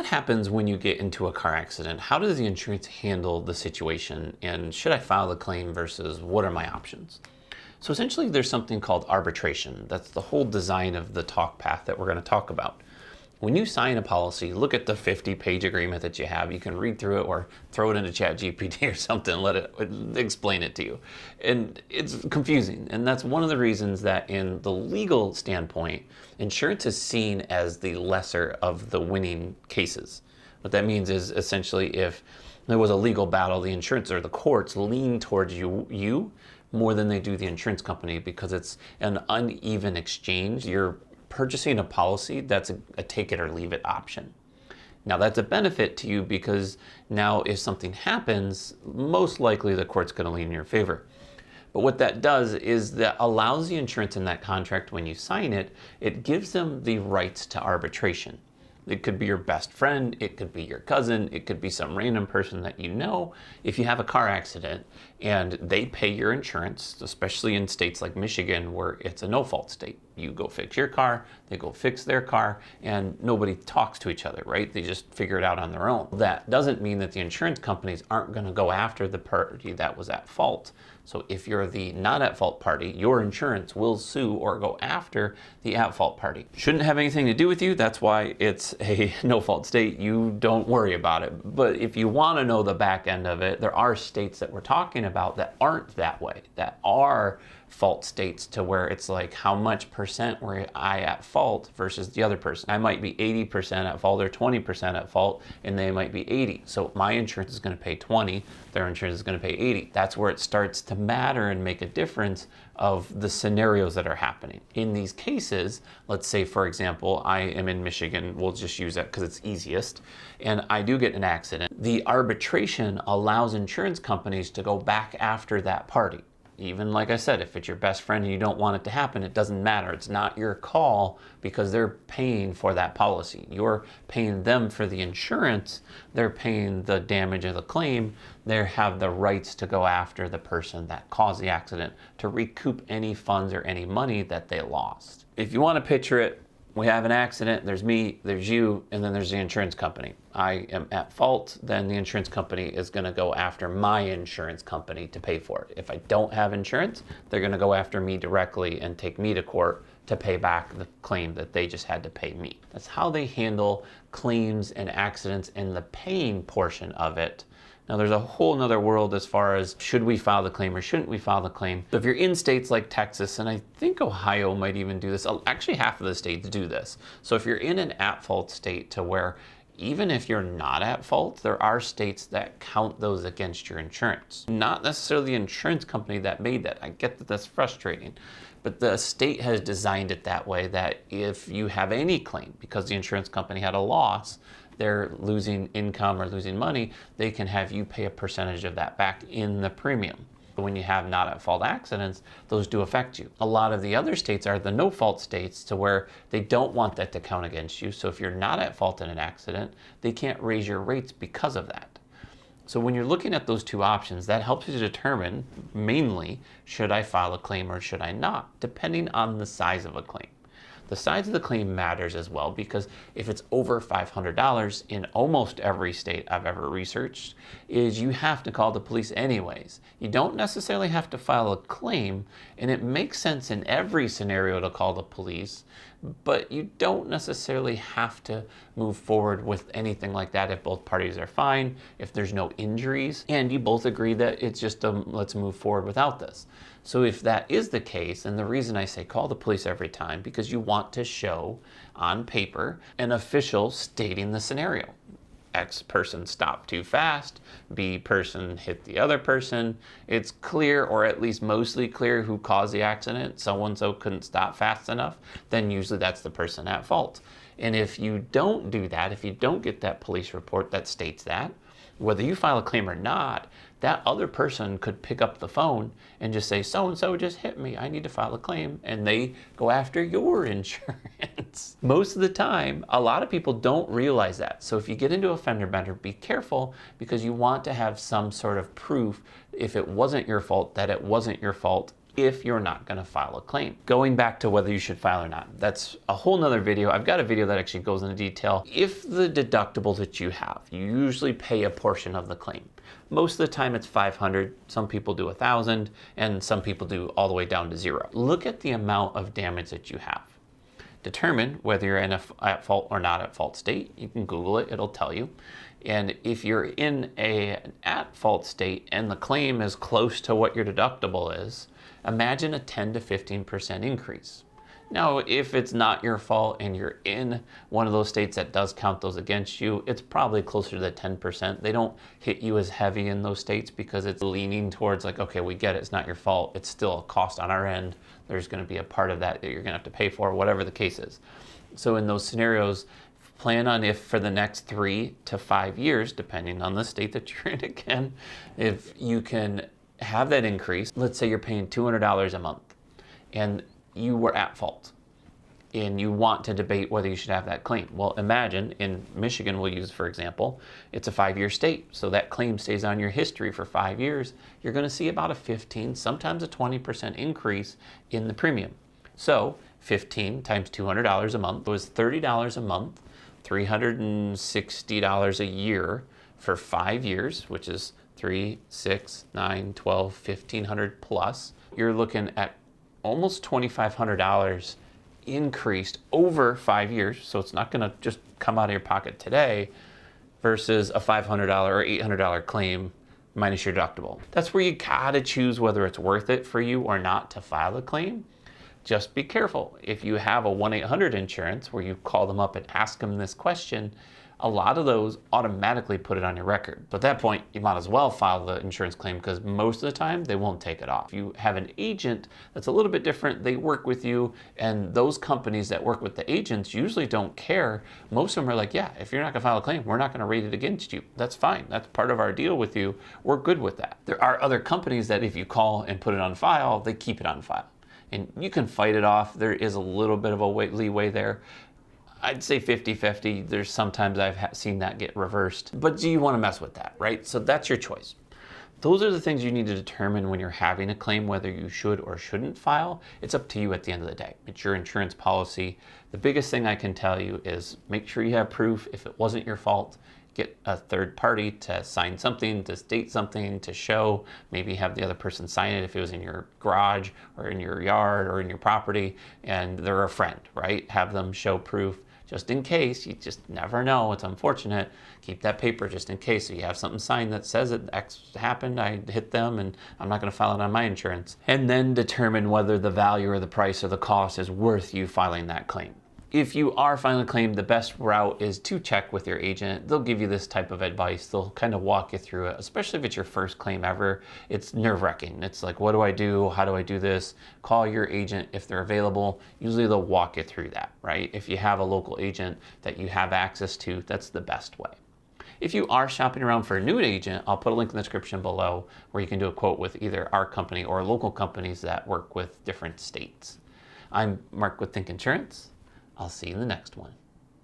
happens when you get into a car accident? How does the insurance handle the situation? And should I file the claim versus what are my options? So essentially there's something called arbitration. That's the whole design of the talk path that we're going to talk about. When you sign a policy, look at the 50-page agreement that you have. You can read through it or throw it into ChatGPT or something, let it explain it to you. And it's confusing. And that's one of the reasons that in the legal standpoint, insurance is seen as the lesser of the winning cases. What that means is essentially if there was a legal battle, the insurance or the courts lean towards you more than they do the insurance company because it's an uneven exchange. You're purchasing a policy that's a take it or leave it option. Now that's a benefit to you because now if something happens, most likely the court's going to lean in your favor. But what that does is that allows the insurance in that contract when you sign it, it gives them the rights to arbitration. It could be your best friend, it could be your cousin, it could be some random person that you know. If you have a car accident and they pay your insurance, especially in states like Michigan where it's a no-fault state. You go fix your car, they go fix their car, and nobody talks to each other, right? They just figure it out on their own. That doesn't mean that the insurance companies aren't going to go after the party that was at fault. So if you're the not at fault party, your insurance will sue or go after the at fault party. Shouldn't have anything to do with you. That's why it's a no fault state. You don't worry about it. But if you want to know the back end of it, there are states that we're talking about that aren't that way, that are fault states to where it's like how much percent were I at fault versus the other person. I might be 80% at fault or 20% at fault and they might be 80. So my insurance is going to pay 20, their insurance is going to pay 80. That's where it starts to matter and make a difference of the scenarios that are happening. In these cases, let's say for example, I am in Michigan, we'll just use that because it's easiest, and I do get an accident. The arbitration allows insurance companies to go back after that party. Even like I said, if it's your best friend and you don't want it to happen, it doesn't matter. It's not your call because they're paying for that policy. You're paying them for the insurance. They're paying the damage of the claim. They have the rights to go after the person that caused the accident to recoup any funds or any money that they lost. If you want to picture it, we have an accident, there's me, there's you, and then there's the insurance company. I am at fault, then the insurance company is going to go after my insurance company to pay for it. If I don't have insurance, they're going to go after me directly and take me to court to pay back the claim that they just had to pay me. That's how they handle claims and accidents and the paying portion of it. Now there's a whole nother world as far as should we file the claim or shouldn't we file the claim. So if you're in states like Texas, and I think Ohio might even do this, actually half of the states do this. So if you're in an at-fault state to where even if you're not at fault, there are states that count those against your insurance. Not necessarily the insurance company that made that. I get that that's frustrating, but the state has designed it that way that if you have any claim because the insurance company had a loss, they're losing income or losing money, they can have you pay a percentage of that back in the premium. But when you have not at fault accidents, those do affect you. A lot of the other states are the no fault states to where they don't want that to count against you. So if you're not at fault in an accident, they can't raise your rates because of that. So when you're looking at those two options, that helps you to determine mainly, should I file a claim or should I not, depending on the size of a claim. The size of the claim matters as well because if it's over $500 in almost every state I've ever researched, is you have to call the police anyways. You don't necessarily have to file a claim, and it makes sense in every scenario to call the police, but you don't necessarily have to move forward with anything like that if both parties are fine, if there's no injuries, and you both agree that it's just let's move forward without this. So if that is the case, and the reason I say call the police every time, because you want to show on paper an official stating the scenario. X person stopped too fast, B person hit the other person. It's clear, or at least mostly clear, who caused the accident. So-and-so couldn't stop fast enough. Then usually that's the person at fault. And if you don't do that, if you don't get that police report that states that, whether you file a claim or not, that other person could pick up the phone and just say, so-and-so just hit me, I need to file a claim, and they go after your insurance. Most of the time, a lot of people don't realize that. So if you get into a fender bender, be careful because you want to have some sort of proof if it wasn't your fault, that it wasn't your fault if you're not going to file a claim. Going back to whether you should file or not, that's a whole nother video. I've got a video that actually goes into detail. If the deductible that you have, you usually pay a portion of the claim. Most of the time it's 500, some people do 1,000, and some people do all the way down to 0. Look at the amount of damage that you have. Determine whether you're in a at fault or not at fault state. You can Google it, it'll tell you. And if you're in an at fault state and the claim is close to what your deductible is, imagine a 10 to 15% increase. Now, if it's not your fault and you're in one of those states that does count those against you, it's probably closer to the 10%. They don't hit you as heavy in those states because it's leaning towards like, okay, we get it, it's not your fault. It's still a cost on our end. There's going to be a part of that that you're going to have to pay for, whatever the case is. So in those scenarios, plan on if for the next 3 to 5 years, depending on the state that you're in again, if you can have that increase. Let's say you're paying $200 a month and you were at fault and you want to debate whether you should have that claim. Well, imagine in Michigan, we'll use for example, it's a 5-year state. So that claim stays on your history for 5 years. You're going to see about a 15, sometimes a 20% increase in the premium. So 15 times $200 a month was $30 a month, $360 a year for 5 years, which is 3, 6, 9, 12, 1,500 plus. You're looking at almost $2,500 increased over 5 years. So it's not going to just come out of your pocket today versus a $500 or $800 claim minus your deductible. That's where you gotta choose whether it's worth it for you or not to file a claim. Just be careful. If you have a 1-800 insurance where you call them up and ask them this question, a lot of those automatically put it on your record. But at that point, you might as well file the insurance claim because most of the time they won't take it off. If you have an agent that's a little bit different, they work with you, and those companies that work with the agents usually don't care. Most of them are like, yeah, if you're not gonna file a claim, we're not gonna rate it against you. That's fine, that's part of our deal with you. We're good with that. There are other companies that if you call and put it on file, they keep it on file. And you can fight it off. There is a little bit of a leeway there. I'd say 50-50. There's sometimes I've seen that get reversed. But do you want to mess with that, right? So that's your choice. Those are the things you need to determine when you're having a claim, whether you should or shouldn't file. It's up to you at the end of the day. It's your insurance policy. The biggest thing I can tell you is make sure you have proof. If it wasn't your fault, get a third party to sign something, to state something, to show, maybe have the other person sign it if it was in your garage or in your yard or in your property and they're a friend, right? Have them show proof just in case. You just never know. It's unfortunate. Keep that paper just in case. So you have something signed that says it X happened, I hit them, and I'm not going to file it on my insurance. And then determine whether the value or the price or the cost is worth you filing that claim. If you are filing a claim, the best route is to check with your agent. They'll give you this type of advice. They'll kind of walk you through it, especially if it's your first claim ever. It's nerve-wracking. It's like, what do I do? How do I do this? Call your agent if they're available. Usually they'll walk you through that, right? If you have a local agent that you have access to, that's the best way. If you are shopping around for a new agent, I'll put a link in the description below where you can do a quote with either our company or local companies that work with different states. I'm Mark with Think Insurance. I'll see you in the next one.